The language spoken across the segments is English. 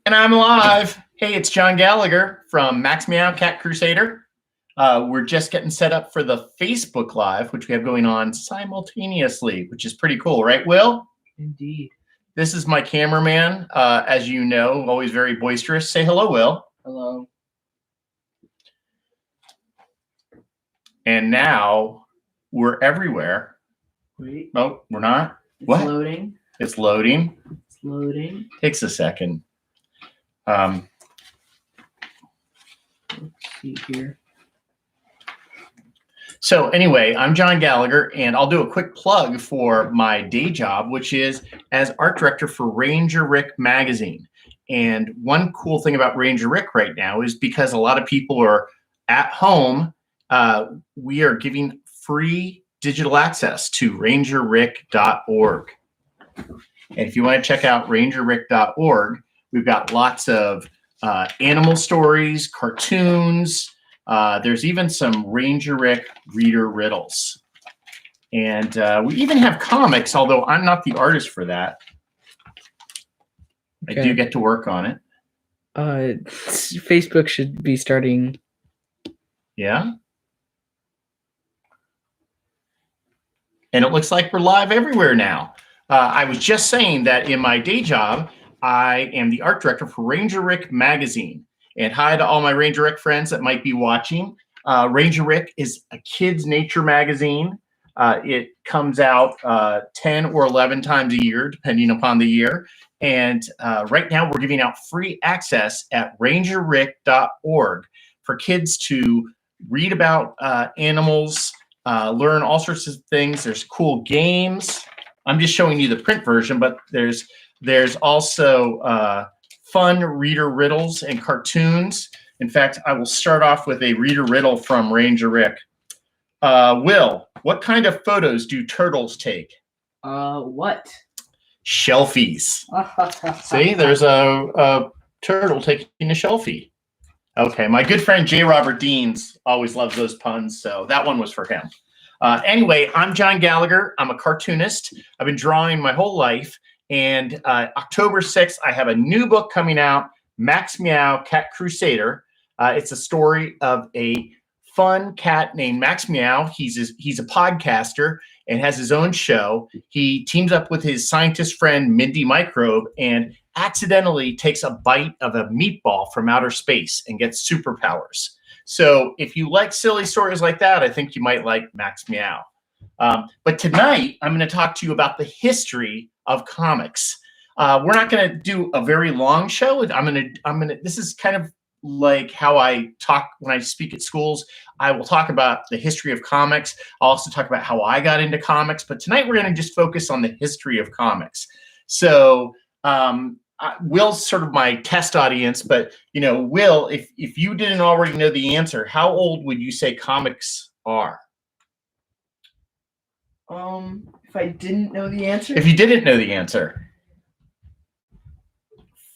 And I'm live. Hey, it's John Gallagher from Max Meow Cat Crusader. We're just getting set up for the Facebook Live, which we have going on simultaneously, which is pretty cool, right, Will? Indeed. This is my cameraman, as you know, always very boisterous. Say hello, Will. Hello. And now we're everywhere. Wait. Oh, we're not? It's What? loading. It's loading. It's loading. Takes a second. Let's see here. So anyway, I'm John Gallagher, and I'll do a quick plug for my day job, which is as art director for Ranger Rick magazine. And one cool thing about Ranger Rick right now is because a lot of people are at home, we are giving free digital access to rangerrick.org. And if you want to check out rangerrick.org, we've got lots of animal stories, cartoons. There's even some Ranger Rick reader riddles. And we even have comics, although I'm not the artist for that. Okay. I do get to work on it. Facebook should be starting. Yeah. And it looks like we're live everywhere now. I was just saying that in my day job, I am the art director for Ranger Rick magazine. And hi to all my Ranger Rick friends that might be watching. Ranger Rick is a kids' nature magazine. It comes out 10 or 11 times a year, depending upon the year. And right now we're giving out free access at rangerrick.org for kids to read about animals, learn all sorts of things. There's cool games. I'm just showing you the print version, but there's also fun reader riddles and cartoons. In fact, I will start off with a reader riddle from Ranger Rick. Will, what kind of photos do turtles take? What? Shelfies. See, there's a turtle taking a shelfie. Okay, my good friend J. Robert Deans always loves those puns, so that one was for him. Anyway, I'm John Gallagher. I'm a cartoonist. I've been drawing my whole life. And October 6th, I have a new book coming out, Max Meow Cat Crusader. It's a story of a fun cat named Max Meow. He's a podcaster and has his own show. He teams up with his scientist friend, Mindy Microbe, and accidentally takes a bite of a meatball from outer space and gets superpowers. So if you like silly stories like that, I think you might like Max Meow. But tonight, I'm going to talk to you about the history of comics. We're not going to do a very long show. This is kind of like how I talk when I speak at schools. I will talk about the history of comics. I'll also talk about how I got into comics. But tonight, we're going to just focus on the history of comics. So Will's sort of my test audience. But, you know, Will, if you didn't already know the answer, how old would you say comics are? If I didn't know the answer? If you didn't know the answer.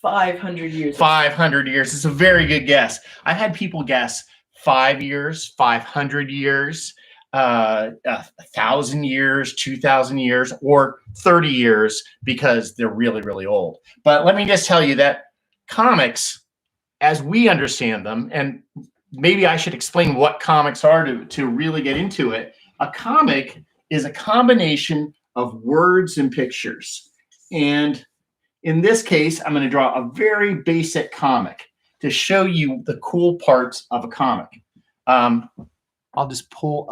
500 years. 500 years. It's a very good guess. I had people guess 5 years, 500 years, 1,000 years, 2,000 years, or 30 years because they're really, really old. But let me just tell you that comics, as we understand them, and maybe I should explain what comics are to really get into it. A comic is a combination of words and pictures. And in this case, I'm going to draw a very basic comic to show you the cool parts of a comic. I'll just pull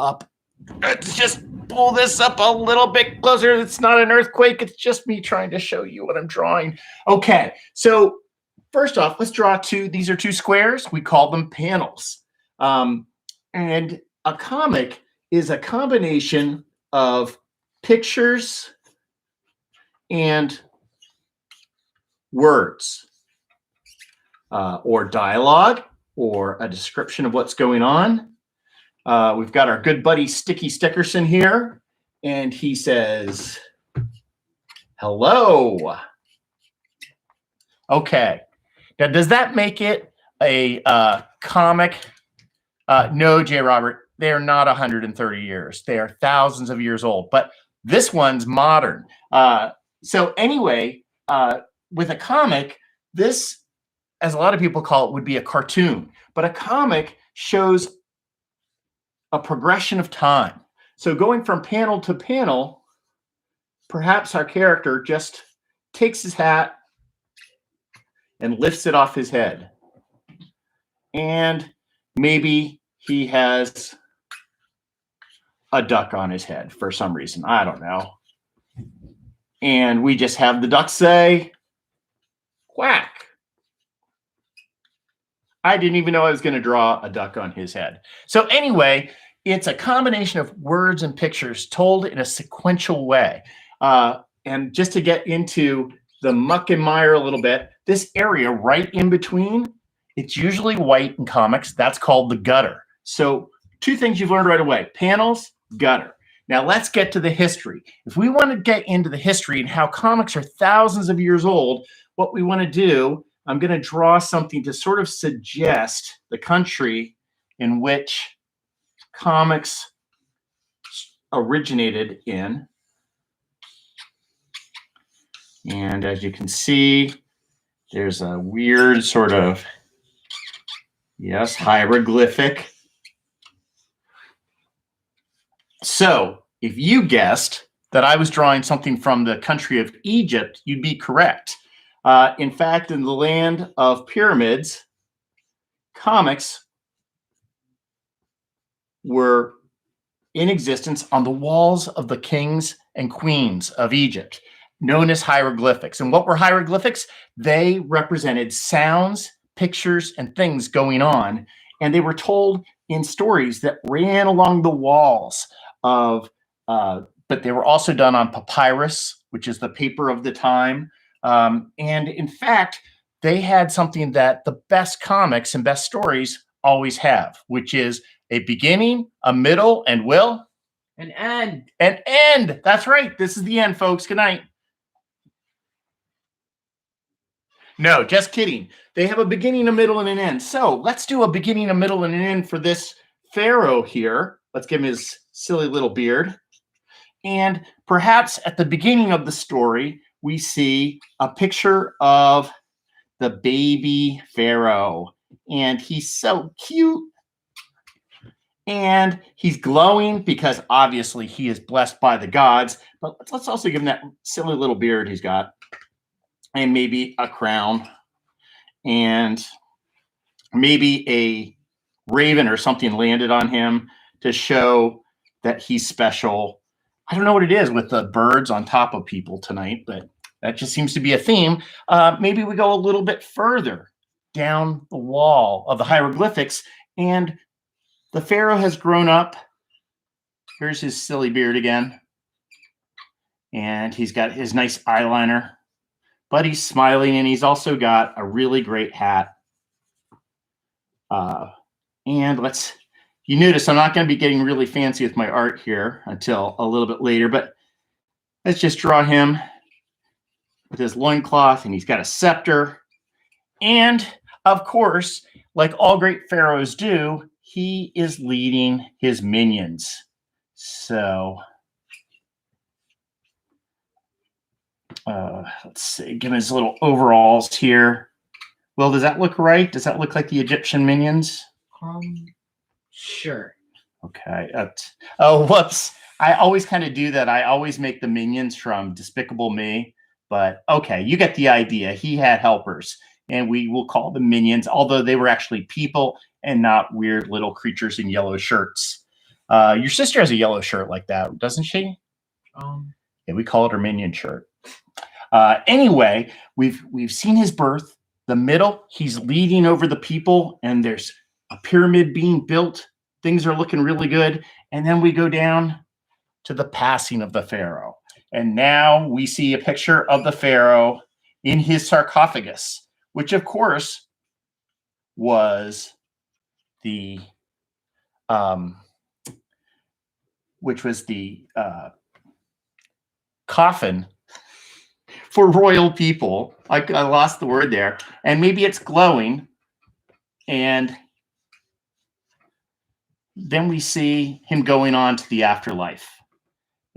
this up a little bit closer. It's not an earthquake. It's just me trying to show you what I'm drawing. Okay, so first off, let's draw two. These are two squares. We call them panels. And a comic is a combination of pictures and words, or dialogue, or a description of what's going on. We've got our good buddy Sticky Stickerson here, and he says, hello. Okay. Now, does that make it a comic? No, J. Robert. They're not 130 years. They are thousands of years old. But this one's modern. So anyway, with a comic, this as a lot of people call it, would be a cartoon. But a comic shows a progression of time. So going from panel to panel, perhaps our character just takes his hat and lifts it off his head. And maybe he has a duck on his head for some reason. I don't know. And we just have the duck say, quack. I didn't even know I was going to draw a duck on his head. So anyway, it's a combination of words and pictures told in a sequential way. And just to get into the muck and mire a little bit, this area right in between, it's usually white in comics. That's called the gutter. So two things you've learned right away: panels, gutter. Now let's get to the history. If we want to get into the history and how comics are thousands of years old, what we want to do, I'm going to draw something to sort of suggest the country in which comics originated in. And as you can see, there's a weird sort of, yes, hieroglyphic. So if you guessed that I was drawing something from the country of Egypt, you'd be correct. In fact, in the land of pyramids, comics were in existence on the walls of the kings and queens of Egypt, known as hieroglyphics. And what were hieroglyphics? They represented sounds, pictures, and things going on. And they were told in stories that ran along the walls of, but they were also done on papyrus, which is the paper of the time. And in fact, they had something that the best comics and best stories always have, which is a beginning, a middle, and an end. An end. That's right. This is the end, folks. Good night. No, just kidding. They have a beginning, a middle, and an end. So let's do a beginning, a middle, and an end for this pharaoh here. Let's give him his silly little beard. And perhaps at the beginning of the story, we see a picture of the baby pharaoh. And he's so cute. And he's glowing because obviously he is blessed by the gods. But let's also give him that silly little beard he's got. And maybe a crown. And maybe a raven or something landed on him to show that he's special. I don't know what it is with the birds on top of people tonight, but that just seems to be a theme. Maybe we go a little bit further down the wall of the hieroglyphics, and the pharaoh has grown up. Here's his silly beard again. And he's got his nice eyeliner, but he's smiling, and he's also got a really great hat. And you notice I'm not going to be getting really fancy with my art here until a little bit later, but let's just draw him with his loincloth, and he's got a scepter. And of course, like all great pharaohs do, he is leading his minions. So let's see, give him his little overalls here. Well, does that look right? Does that look like the Egyptian minions? Sure. Okay. Oh, whoops. I always kind of do that. I always make the minions from Despicable Me. But okay, you get the idea. He had helpers, and we will call them minions, although they were actually people and not weird little creatures in yellow shirts. Your sister has a yellow shirt like that, doesn't she? Yeah, we call it her minion shirt. Anyway, we've seen his birth. The middle, he's leading over the people, and there's a pyramid being built. Things are looking really good. And then we go down to the passing of the pharaoh. And now we see a picture of the pharaoh in his sarcophagus, which of course was the coffin for royal people. I lost the word there. And maybe it's glowing. And then we see him going on to the afterlife.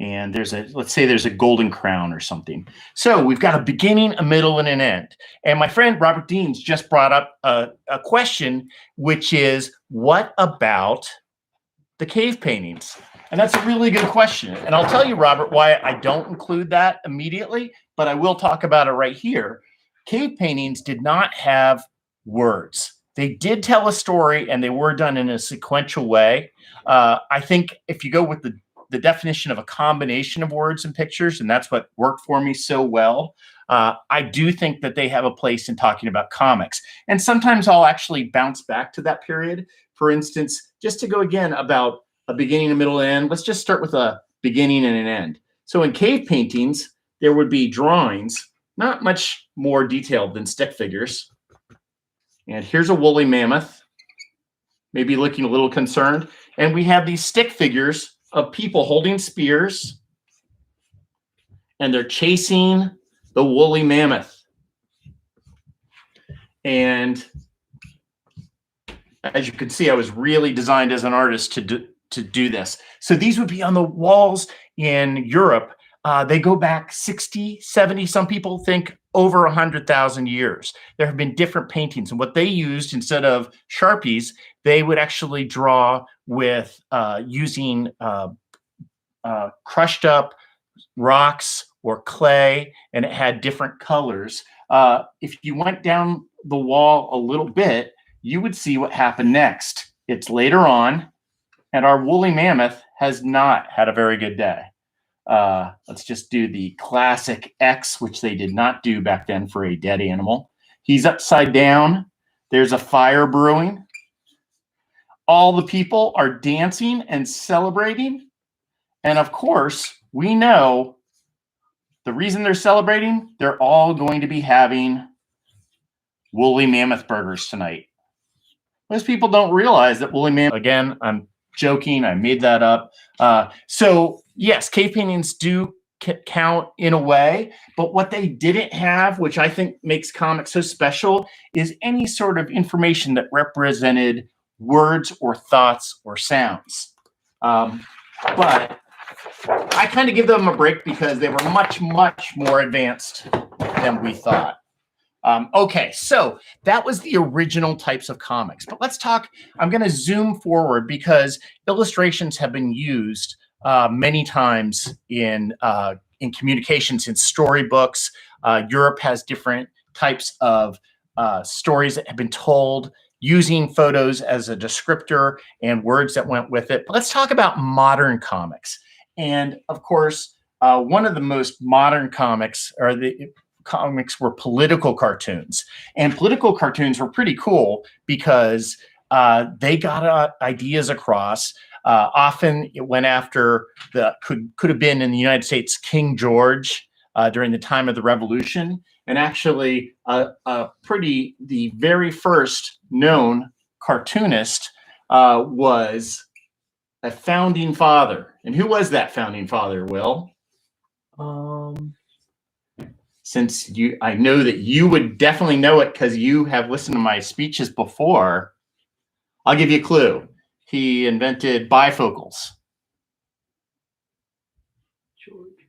And let's say there's a golden crown or something. So we've got a beginning, a middle, and an end. And my friend Robert Deans just brought up a question, which is, what about the cave paintings? And that's a really good question. And I'll tell you, Robert, why I don't include that immediately, but I will talk about it right here. Cave paintings did not have words. They did tell a story, and they were done in a sequential way. I think if you go with the definition of a combination of words and pictures, and that's what worked for me so well, I do think that they have a place in talking about comics. And sometimes I'll actually bounce back to that period. For instance, just to go again about a beginning, a middle, and end, let's just start with a beginning and an end. So in cave paintings, there would be drawings, not much more detailed than stick figures. And here's a woolly mammoth, maybe looking a little concerned. And we have these stick figures of people holding spears, and they're chasing the woolly mammoth. And as you can see, I was really designed as an artist to do this. So these would be on the walls in Europe. They go back 60, 70, some people think over 100,000 years. There have been different paintings, and what they used, instead of Sharpies, they would actually draw with using crushed up rocks or clay, and it had different colors. If you went down the wall a little bit, you would see what happened next. It's later on, and our woolly mammoth has not had a very good day. Let's just do the classic X, which they did not do back then for a dead animal. He's upside down. There's a fire brewing. All the people are dancing and celebrating. And of course, we know the reason they're celebrating, they're all going to be having woolly mammoth burgers tonight. Most people don't realize that woolly mammoth, again, I'm joking, I made that up. So yes, cave paintings do count in a way, but what they didn't have, which I think makes comics so special, is any sort of information that represented words or thoughts or sounds. But I kind of give them a break because they were much, much more advanced than we thought. Okay, so that was the original types of comics. But let's talk, I'm going to zoom forward because illustrations have been used many times in communications, in storybooks. Europe has different types of stories that have been told using photos as a descriptor and words that went with it. But let's talk about modern comics. And of course, one of the most modern comics were political cartoons. And political cartoons were pretty cool because they got ideas across. Often it went after could have been in the United States King George during the time of the Revolution. And actually, the very first known cartoonist was a founding father. And who was that founding father, Will? Since I know that you would definitely know it because you have listened to my speeches before, I'll give you a clue. He invented bifocals. George.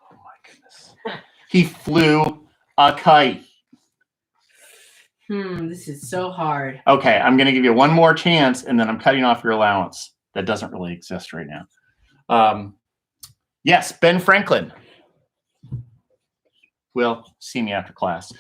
Oh my goodness. He flew a kite. This is so hard. Okay, I'm going to give you one more chance, and then I'm cutting off your allowance. That doesn't really exist right now. Yes, Ben Franklin. Will, see me after class.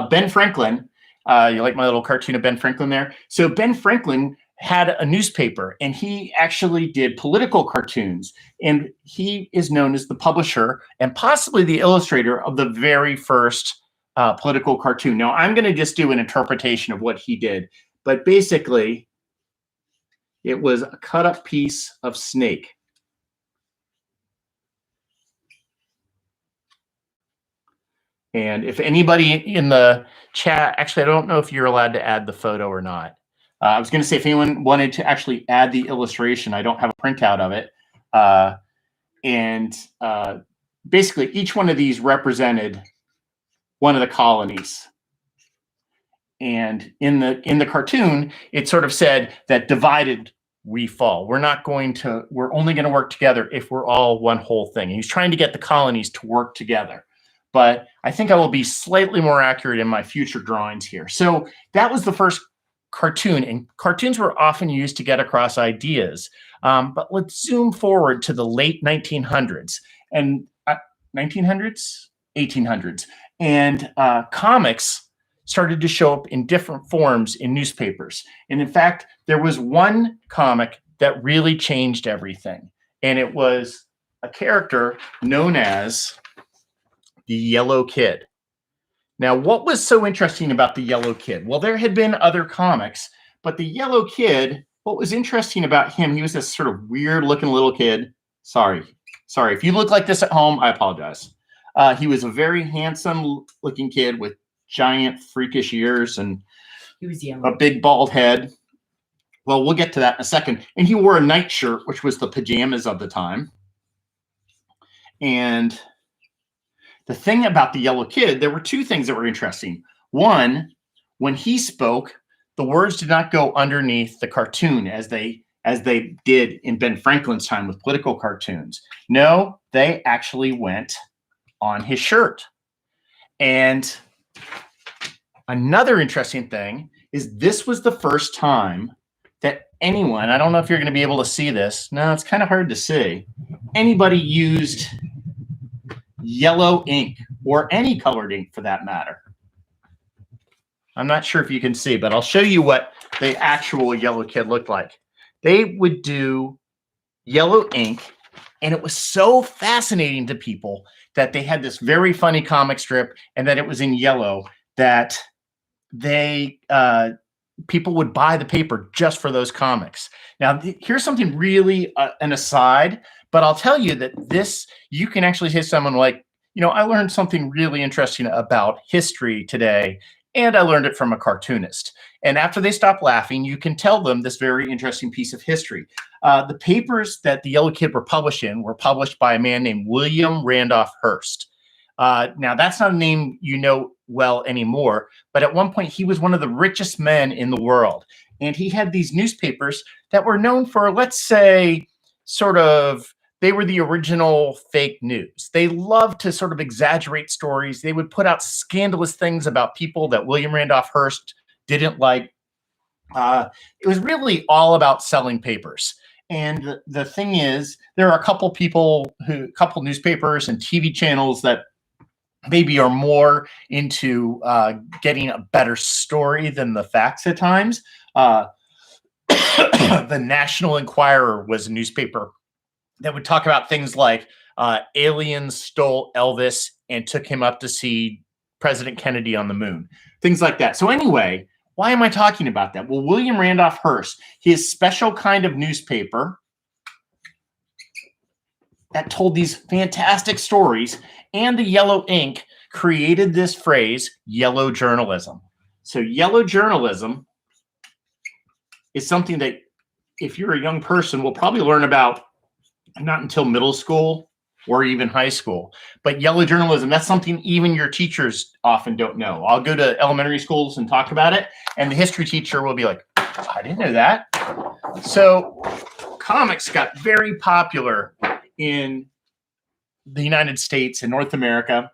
Ben Franklin, you like my little cartoon of Ben Franklin there? So Ben Franklin had a newspaper, and he actually did political cartoons. And he is known as the publisher and possibly the illustrator of the very first political cartoon. Now, I'm going to just do an interpretation of what he did. But basically, it was a cut-up piece of snake. And if anybody in the chat, actually, I don't know if you're allowed to add the photo or not. I was going to say if anyone wanted to actually add the illustration, I don't have a printout of it. Basically, each one of these represented one of the colonies. And in the cartoon, it sort of said that divided we fall. We're only going to work together if we're all one whole thing. And he's trying to get the colonies to work together. But I think I will be slightly more accurate in my future drawings here. So that was the first cartoon, and cartoons were often used to get across ideas. But let's zoom forward to the late 1900s and 1900s, 1800s, and comics started to show up in different forms in newspapers. And in fact, there was one comic that really changed everything, and it was a character known as the Yellow Kid. Now, what was so interesting about the Yellow Kid? Well, there had been other comics, but the Yellow Kid, what was interesting about him, he was this sort of weird-looking little kid. Sorry. If you look like this at home, I apologize. He was a very handsome-looking kid with giant, freakish ears and He was yellow. a big bald head. Well, we'll get to that in a second. And he wore a nightshirt, which was the pajamas of the time. And the thing about the Yellow Kid, there were two things that were interesting. One, when he spoke, the words did not go underneath the cartoon as they did in Ben Franklin's time with political cartoons. No, they actually went on his shirt. And another interesting thing is this was the first time that anyone, I don't know if you're going to be able to see this. No, it's kind of hard to see. Anybody used yellow ink or any colored ink for that matter. I'm not sure if you can see, but I'll show you what the actual Yellow Kid looked like. They would do yellow ink, and it was so fascinating to people that they had this very funny comic strip and that it was in yellow that they people would buy the paper just for those comics. Now, here's something really an aside, but I'll tell you that this, you can actually say someone like, I learned something really interesting about history today, and I learned it from a cartoonist. And after they stop laughing, you can tell them this very interesting piece of history. The papers that the Yellow Kid were published in were published by a man named William Randolph Hearst. Now, that's not a name you know well anymore, but at one point he was one of the richest men in the world. And he had these newspapers that were known for, let's say, they were the original fake news. They loved to sort of exaggerate stories. They would put out scandalous things about people that William Randolph Hearst didn't like. It was really all about selling papers. And the thing is, there are a couple newspapers and TV channels that maybe are more into getting a better story than the facts at times. The National Enquirer was a newspaper that would talk about things like aliens stole Elvis and took him up to see President Kennedy on the moon, things like that. So anyway, why am I talking about that? Well, William Randolph Hearst, his special kind of newspaper that told these fantastic stories, and the yellow ink created this phrase, yellow journalism. So yellow journalism is something that if you're a young person, will probably learn about not until middle school or even high school. But yellow journalism, that's something even your teachers often don't know. I'll go to elementary schools and talk about it, and the history teacher will be like, I didn't know that. So comics got very popular in the United States and North America,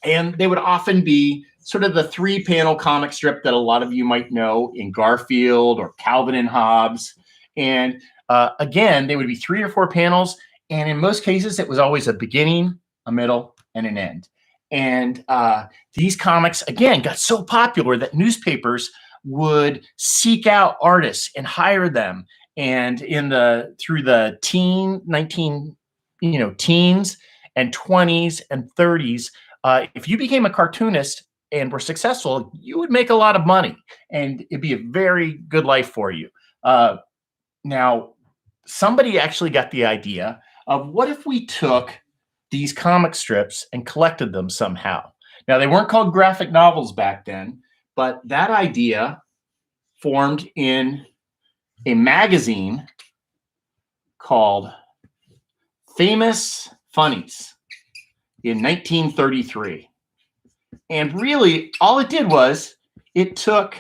and they would often be sort of the 3-panel comic strip that a lot of you might know in Garfield or Calvin and Hobbes. And again, they would be 3 or 4 panels, and in most cases, it was always a beginning, a middle, and an end. And these comics, again, got so popular that newspapers would seek out artists and hire them. And through the teens and 20s and 30s, if you became a cartoonist and were successful, you would make a lot of money, and it'd be a very good life for you. Now, somebody actually got the idea of what if we took these comic strips and collected them somehow. Now, they weren't called graphic novels back then, but that idea formed in a magazine called Famous Funnies in 1933. And really, all it did was it took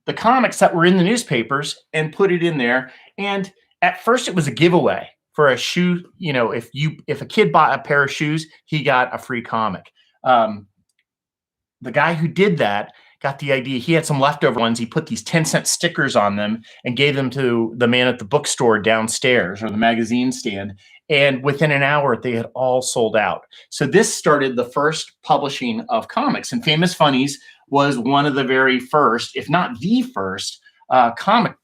the comics that were in the newspapers and put it in there. And at first it was a giveaway for a shoe. You know, if a kid bought a pair of shoes, he got a free comic. The guy who did that got the idea. He had some leftover ones. He put these 10-cent stickers on them and gave them to the man at the bookstore downstairs or the magazine stand. And within an hour, they had all sold out. So this started the first publishing of comics. And Famous Funnies was one of the very first, if not the first, comic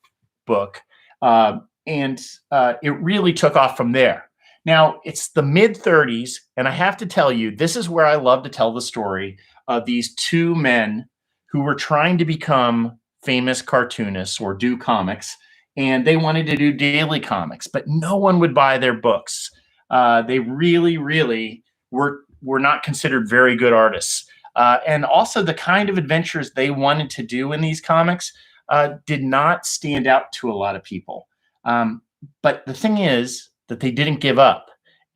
book. And it really took off from there. Now, it's the mid-30s, and I have to tell you, this is where I love to tell the story of these two men who were trying to become famous cartoonists or do comics, and they wanted to do daily comics, but no one would buy their books. They really, really were not considered very good artists. And also the kind of adventures they wanted to do in these comics did not stand out to a lot of people. But the thing is that they didn't give up.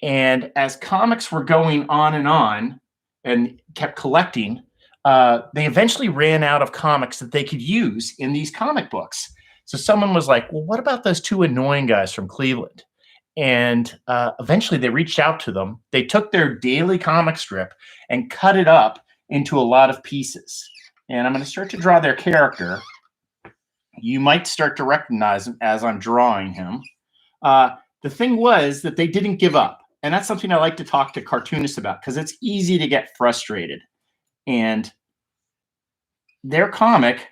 And as comics were going on and kept collecting, they eventually ran out of comics that they could use in these comic books. So someone was like, well, what about those two annoying guys from Cleveland? And eventually they reached out to them. They took their daily comic strip and cut it up into a lot of pieces. And I'm going to start to draw their character. You might start to recognize him as I'm drawing him. The thing was that they didn't give up. And that's something I like to talk to cartoonists about because it's easy to get frustrated. And their comic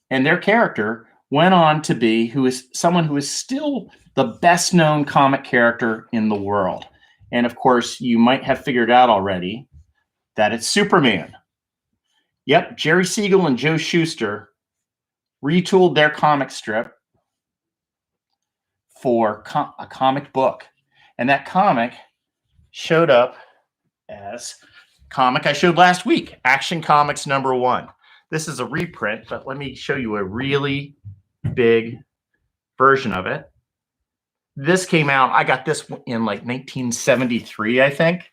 and their character went on to be someone who is still the best known comic character in the world. And of course, you might have figured out already that it's Superman. Yep, Jerry Siegel and Joe Shuster retooled their comic strip for a comic book. And that comic showed up as comic I showed last week, Action Comics #1. This is a reprint, but let me show you a really big version of it. This came out, I got this in like 1973, I think.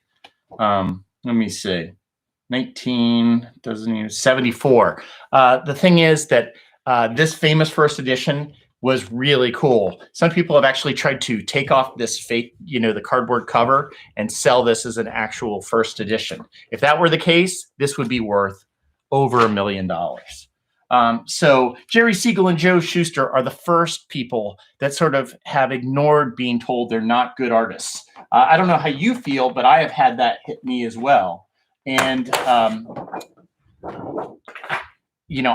Let me see. 74. The thing is that this famous first edition was really cool. Some people have actually tried to take off this fake, the cardboard cover and sell this as an actual first edition. If that were the case, this would be worth over $1 million. So Jerry Siegel and Joe Shuster are the first people that sort of have ignored being told they're not good artists. I don't know how you feel, but I have had that hit me as well. And,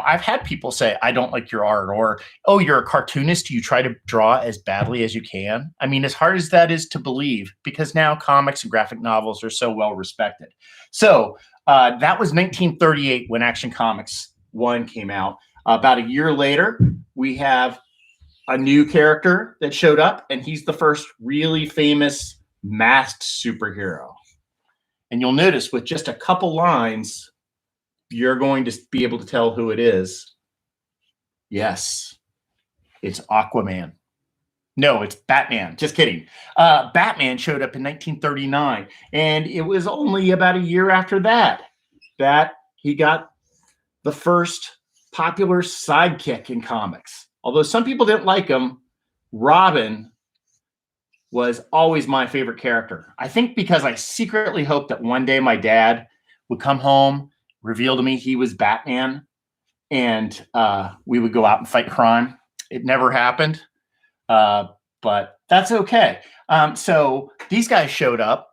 I've had people say, I don't like your art, or, oh, you're a cartoonist. You try to draw as badly as you can. I mean, as hard as that is to believe, because now comics and graphic novels are so well respected. So that was 1938 when Action Comics 1 came out. About a year later, we have a new character that showed up, and he's the first really famous masked superhero. And you'll notice with just a couple lines, you're going to be able to tell who it is. Yes, it's Aquaman. No, it's Batman. Just kidding. Batman showed up in 1939, and it was only about a year after that he got the first popular sidekick in comics. Although some people didn't like him, Robin was always my favorite character. I think because I secretly hoped that one day my dad would come home, reveal to me he was Batman, and we would go out and fight crime. It never happened, but that's okay. So these guys showed up,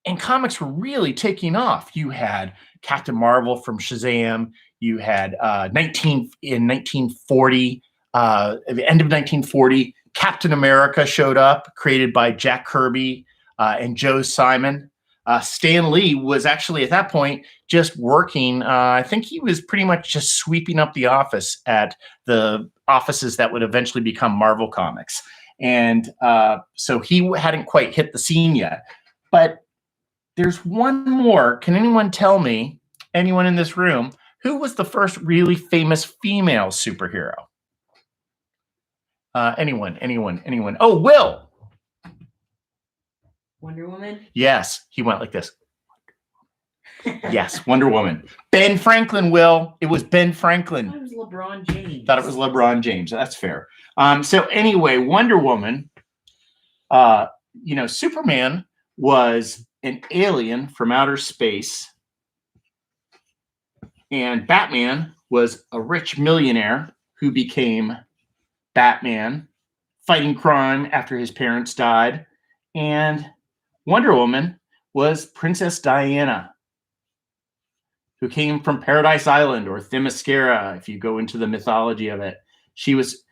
and comics were really taking off. You had Captain Marvel from Shazam. You had in 1940, at the end of 1940, Captain America showed up, created by Jack Kirby and Joe Simon. Stan Lee was actually at that point just working. I think he was pretty much just sweeping up the office at the offices that would eventually become Marvel Comics. And so he hadn't quite hit the scene yet. But there's one more. Can anyone tell me, anyone in this room, who was the first really famous female superhero? Anyone? Oh, Will. Wonder Woman? Yes, he went like this. Yes, Wonder Woman. Ben Franklin, Will. It was Ben Franklin. It was LeBron James. Thought it was LeBron James. That's fair. So anyway, Wonder Woman, Superman was an alien from outer space, and Batman was a rich millionaire who became Batman, fighting crime after his parents died. And Wonder Woman was Princess Diana, who came from Paradise Island, or Themyscira, if you go into the mythology of it. She was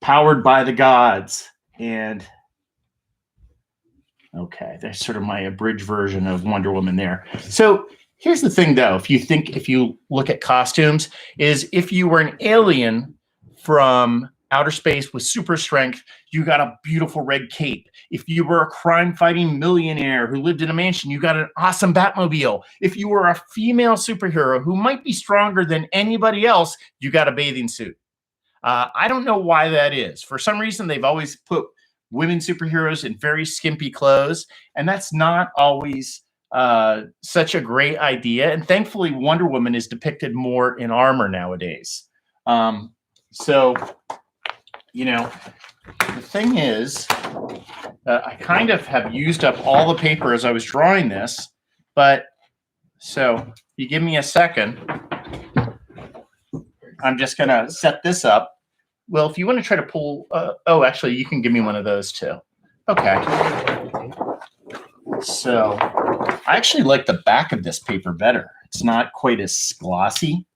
powered by the gods. And okay, that's sort of my abridged version of Wonder Woman there. So here's the thing, though. If you look at costumes, is if you were an alien from outer space with super strength, you got a beautiful red cape. If you were a crime-fighting millionaire who lived in a mansion, you got an awesome Batmobile. If you were a female superhero who might be stronger than anybody else, you got a bathing suit. I don't know why that is. For some reason, they've always put women superheroes in very skimpy clothes, and that's not always such a great idea. And thankfully, Wonder Woman is depicted more in armor nowadays. The thing is, I kind of have used up all the paper as I was drawing this, but so if you give me a second, I'm just going to set this up. Well, if you want to try to pull, actually, you can give me one of those too. Okay. So I actually like the back of this paper better. It's not quite as glossy,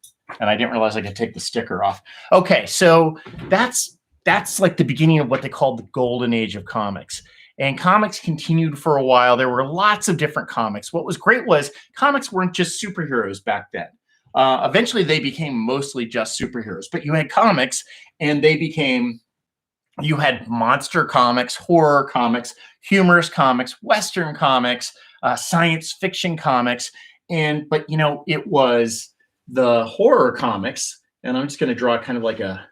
and I didn't realize I could take the sticker off. Okay, so that's like the beginning of what they called the golden age of comics. And comics continued for a while. There were lots of different comics. What was great was comics weren't just superheroes back then. Eventually, they became mostly just superheroes. But you had comics, and you had monster comics, horror comics, humorous comics, Western comics, science fiction comics. But it was the horror comics. And I'm just going to draw kind of like a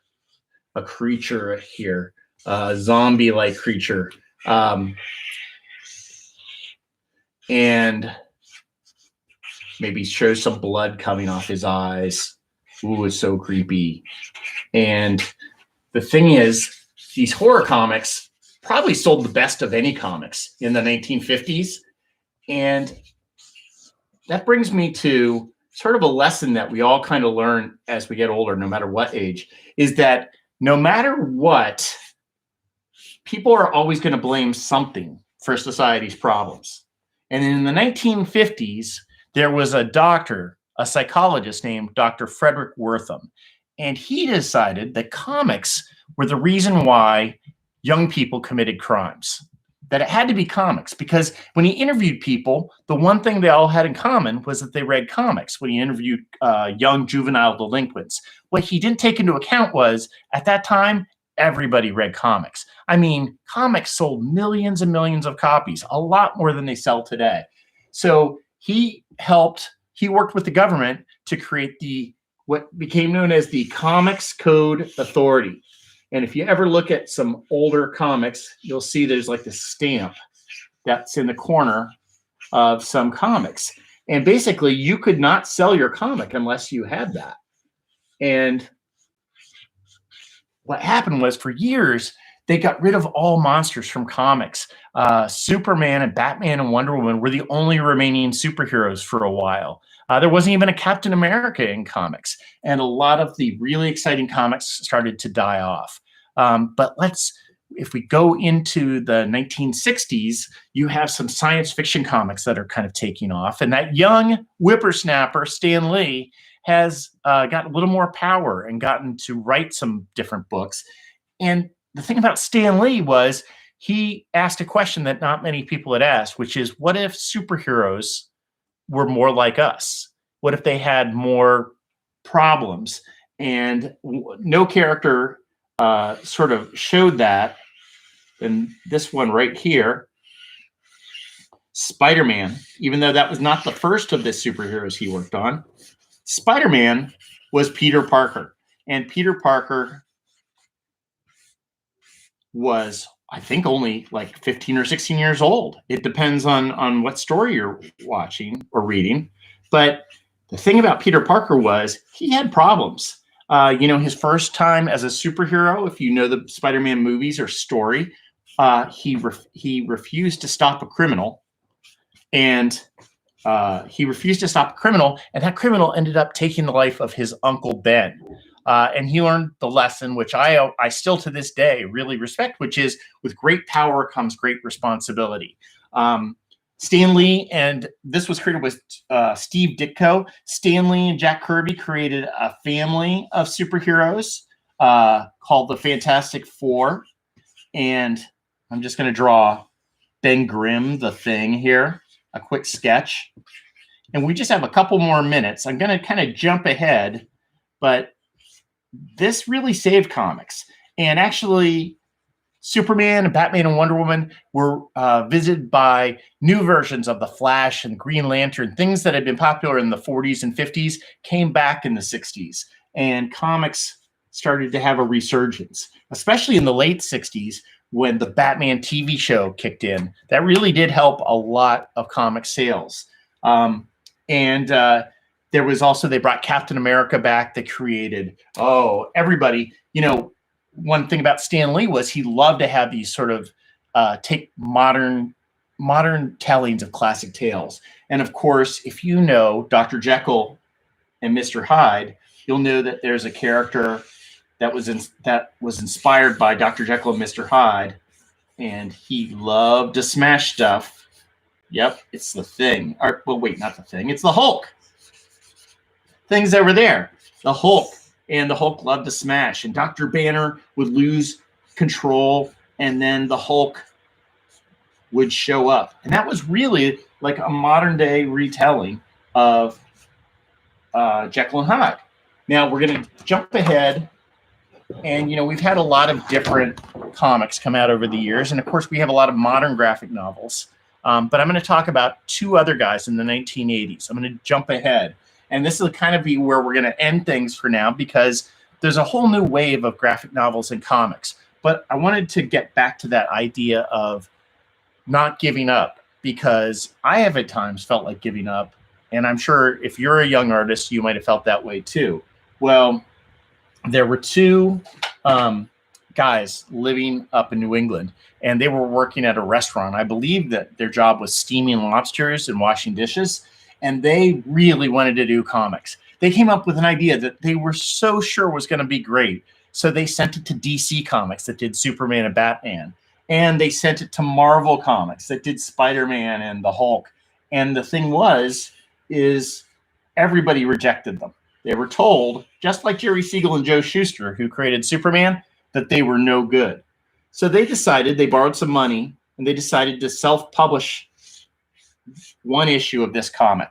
creature here, a zombie-like creature. And maybe show some blood coming off his eyes. Ooh, it's so creepy. And the thing is, these horror comics probably sold the best of any comics in the 1950s. And that brings me to sort of a lesson that we all kind of learn as we get older, no matter what age, is that no matter what, people are always going to blame something for society's problems. And in the 1950s, there was a psychologist named Dr. Frederick Wertham, and he decided that comics were the reason why young people committed crimes, that it had to be comics, because when he interviewed people, the one thing they all had in common was that they read comics. When he interviewed young juvenile delinquents, what he didn't take into account was, at that time, everybody read comics. I mean, comics sold millions and millions of copies, a lot more than they sell today. So he worked with the government to create what became known as the Comics Code Authority. And if you ever look at some older comics, you'll see there's like this stamp that's in the corner of some comics. And basically, you could not sell your comic unless you had that. And what happened was, for years, they got rid of all monsters from comics. Superman and Batman and Wonder Woman were the only remaining superheroes for a while. There wasn't even a Captain America in comics. And a lot of the really exciting comics started to die off. But if we go into the 1960s, you have some science fiction comics that are kind of taking off. And that young whippersnapper, Stan Lee, has got a little more power and gotten to write some different books. And the thing about Stan Lee was he asked a question that not many people had asked, which is, what if superheroes were more like us? What if they had more problems? And no character sort of showed that. And this one right here, Spider-Man, even though that was not the first of the superheroes he worked on, Spider-Man was Peter Parker. And Peter Parker was, I think, only like 15 or 16 years old. It depends on what story you're watching or reading. But the thing about Peter Parker was he had problems. His first time as a superhero, if you know the Spider-Man movies or story, he refused to stop a criminal, and that criminal ended up taking the life of his Uncle Ben. And he learned the lesson, which I still to this day really respect, which is with great power comes great responsibility. Stan Lee, and this was created with Steve Ditko. Stan Lee and Jack Kirby created a family of superheroes called the Fantastic Four. And I'm just going to draw Ben Grimm, the Thing here, a quick sketch. And we just have a couple more minutes. I'm going to kind of jump ahead, but this really saved comics. And actually, Superman and Batman and Wonder Woman were visited by new versions of the Flash and Green Lantern. Things that had been popular in the 40s and 50s came back in the 60s. And comics started to have a resurgence, especially in the late 60s when the Batman TV show kicked in. That really did help a lot of comic sales. There was also, they brought Captain America back. They created, everybody. One thing about Stan Lee was he loved to have these sort of take modern tellings of classic tales. And of course, if you know Dr. Jekyll and Mr. Hyde, you'll know that there's a character that was inspired by Dr. Jekyll and Mr. Hyde, and he loved to smash stuff. Yep, it's the Thing. Not the Thing. It's the Hulk. Thing's over there. The Hulk. And the Hulk loved to smash. And Dr. Banner would lose control, and then the Hulk would show up. And that was really like a modern-day retelling of Jekyll and Hyde. Now, we're going to jump ahead. And, we've had a lot of different comics come out over the years. And, of course, we have a lot of modern graphic novels. But I'm going to talk about two other guys in the 1980s. I'm going to jump ahead. And this will kind of be where we're going to end things for now, because there's a whole new wave of graphic novels and comics. But I wanted to get back to that idea of not giving up, because I have at times felt like giving up. And I'm sure if you're a young artist, you might have felt that way too. Well, there were two guys living up in New England, and they were working at a restaurant. I believe that their job was steaming lobsters and washing dishes. And they really wanted to do comics. They came up with an idea that they were so sure was going to be great. So they sent it to DC Comics that did Superman and Batman. And they sent it to Marvel Comics that did Spider-Man and the Hulk. And the thing is everybody rejected them. They were told, just like Jerry Siegel and Joe Shuster, who created Superman, that they were no good. So they borrowed some money, and they decided to self-publish one issue of this comic.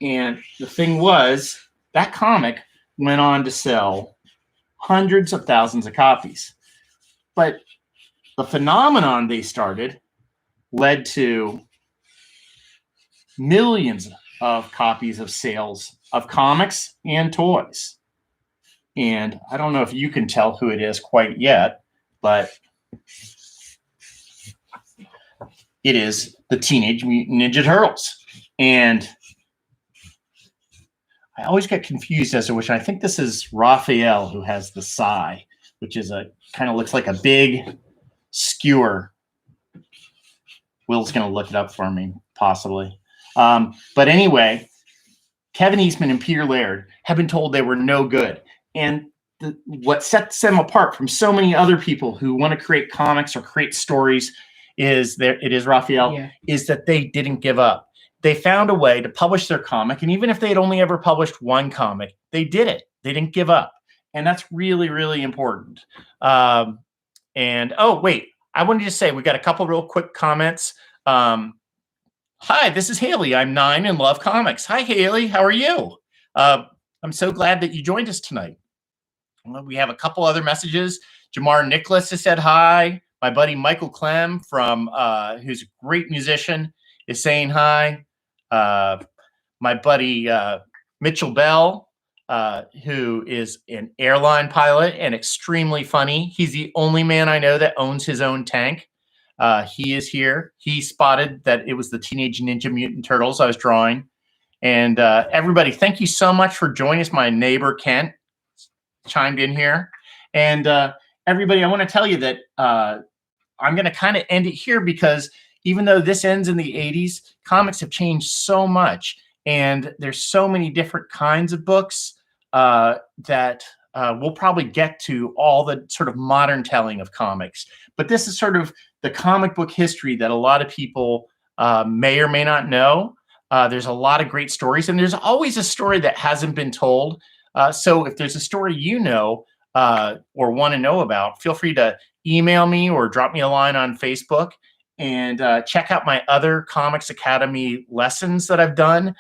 And the thing was, that comic went on to sell hundreds of thousands of copies. But the phenomenon they started led to millions of copies of sales of comics and toys. And I don't know if you can tell who it is quite yet, but it is the Teenage Mutant Ninja Turtles. And I always get confused as to which. I think this is Raphael who has the sai, which is kind of looks like a big skewer. Will's going to look it up for me, possibly. But anyway, Kevin Eastman and Peter Laird have been told they were no good. And what sets them apart from so many other people who want to create comics or create stories is Raphael, is that they didn't give up. They found a way to publish their comic. And even if they had only ever published one comic, they did it. They didn't give up. And that's really, really important. I wanted to say, we got a couple real quick comments. Hi, this is Haley. I'm 9 and love comics. Hi, Haley. How are you? I'm so glad that you joined us tonight. Well, we have a couple other messages. Jamar Nicholas has said hi. My buddy Michael Clem, who's a great musician, is saying hi. My buddy Mitchell Bell, who is an airline pilot and extremely funny. He's the only man I know that owns his own tank. He is here. He spotted that it was the Teenage Ninja Mutant Turtles I was drawing. And everybody, thank you so much for joining us. My neighbor Kent chimed in here. And everybody, I want to tell you that I'm going to kind of end it here because even though this ends in the 80s, comics have changed so much. And there's so many different kinds of books that we'll probably get to all the sort of modern telling of comics. But this is sort of the comic book history that a lot of people may or may not know. There's a lot of great stories, and there's always a story that hasn't been told. So if there's a story you know or want to know about, feel free to email me or drop me a line on Facebook. And check out my other Comics Academy lessons that I've done.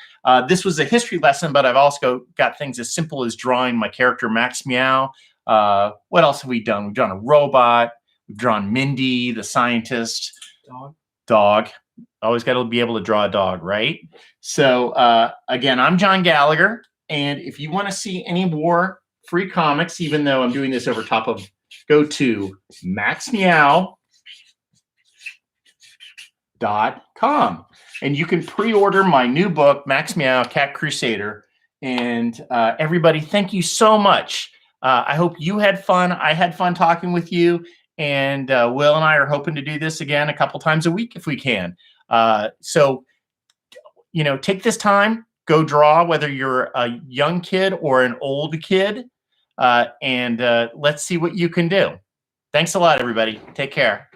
This was a history lesson, but I've also got things as simple as drawing my character Max Meow. What else have we done? We've done a robot. We've drawn Mindy, the scientist. Dog. Always got to be able to draw a dog, right? So again, I'm John Gallagher. And if you want to see any more free comics, even though I'm doing this over top of, go to maxmeow.com. And you can pre-order my new book, Max Meow, Cat Crusader. And everybody, thank you so much. I hope you had fun. I had fun talking with you. And Will and I are hoping to do this again a couple times a week if we can. So, take this time, go draw, whether you're a young kid or an old kid, and let's see what you can do. Thanks a lot, everybody. Take care.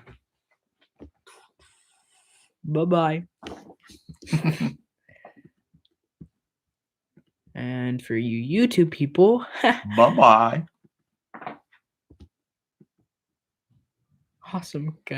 Bye-bye. And for you YouTube people, Bye-bye. awesome, guys.